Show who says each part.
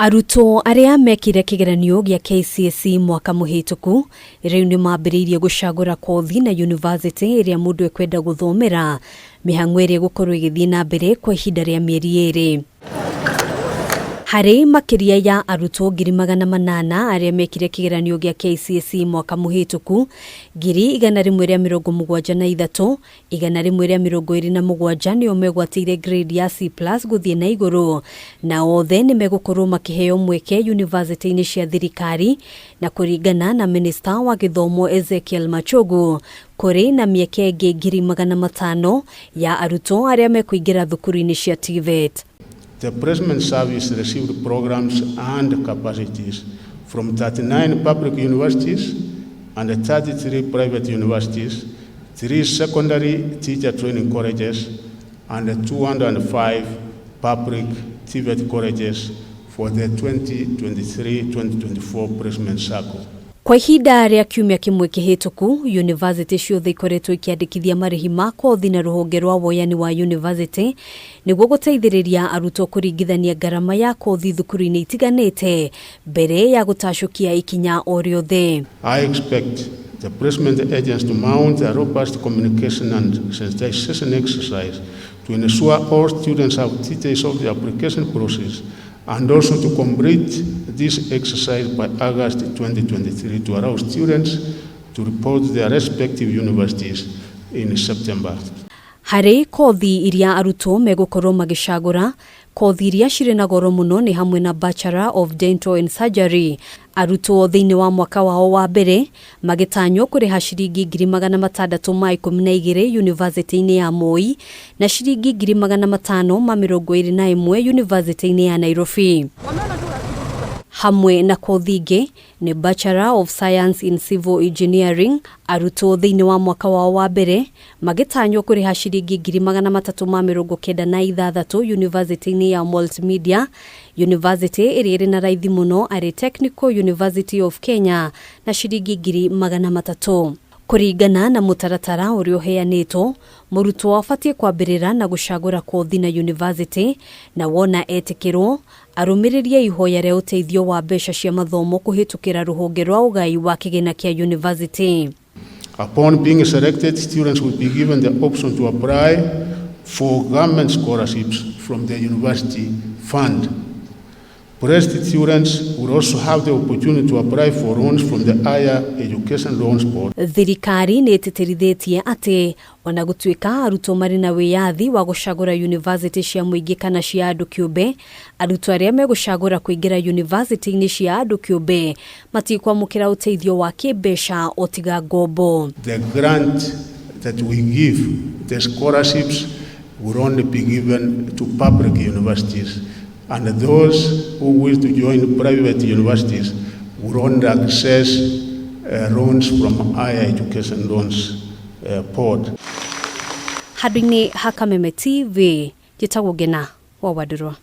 Speaker 1: Arutwo aria mekire kigeranio gya KCSE mwaka muhituku riu ni mambiriirie gucagura kothi na university iria mundu ekwenda guthomera mihang'o iria gukorwo igithii na mbere kwa ihinda ria mieri 2. Hari makiria ya arutwo 800 aria mekire kigeranio gya KCSE mwaka muhituku 173 127 nio megwatiire grade ya C+ guthii naiguru na othe ni megukorwo makiheo mweke university-ini cia thirikari na kuringana na minister wa githomo Ezekiel Machogu kuri na mieke 500 ya arutwo aria mekuingira thukuru-ini cia TVET.
Speaker 2: The placement service received programs and capacities from 39 public universities and 33 private universities, 3 secondary teacher training colleges, and 205 public TVET colleges for the 2023-2024 placement cycle.
Speaker 1: Kwa ihinda ria kiumia kimwe kihituku, university ciothe ikoretwo ikiandikithia marihi ma kothi na Ruhonge rwa woyani wa university niguo guteithiriria arutwo kuringithania garama ya kothi thukuru-ini itiganite mbere ya gutacukia ikinya o riothe.
Speaker 2: I expect the placement agents to mount a robust communication and sensitization exercise to ensure all students have details of the application process and also to complete this exercise by August 2023 to allow students to report their respective universities in September.
Speaker 1: Hari kothi iria arutwo megukorwo magicagura, kothi iria cire na goro muno ni hamwe na Bachelor of Dental and Surgery. Arutwo thiini wa mwaka wao wa mbere magitanywo kuriha ciringi 612 university-ini ya Moi na ciringi 521 university-ini ya Nairobi. Hamwe na kothi ingi ni Bachelor of Science in Civil Engineering. Arutwo thiini wa mwaka wao wa mbere magitanywo kuriha ciringi 396 university-ini ya Multimedia. University iri na raithi muno ari Technical University of Kenya na ciringi 300. Kuringana na mutaratara uria uheanitwo, murutwo abatie kwambirira na gucagura kothi na university na wona etikirwo arumiririe ihoya ria uteithio wa mbeca cia mathomo kuhitukira Ruhonge rwa ugai wa kigina kia university.
Speaker 2: Upon being selected, students will be given the option to apply for government scholarships from the university fund. Present students will also have the opportunity to apply for loans from the Higher Education Loans Board.
Speaker 1: Thirikari ni itirithitie ati ona gutuika arutwo mari na wiyathi wa gucagura university cia muingi kana cia andu kiumbe, arutwo aria megucagura kuingira university-ini cia andu kiumbe matikwamukira uteithio wa kimbeca otiga ngombo.
Speaker 2: The grant that we give, the scholarships, will only be given to public universities. And those who wish to join private universities will only access loans from Higher Education Loans Board.
Speaker 1: Hadini Hakameme TV, jitagwo Gena wa Wadurwa.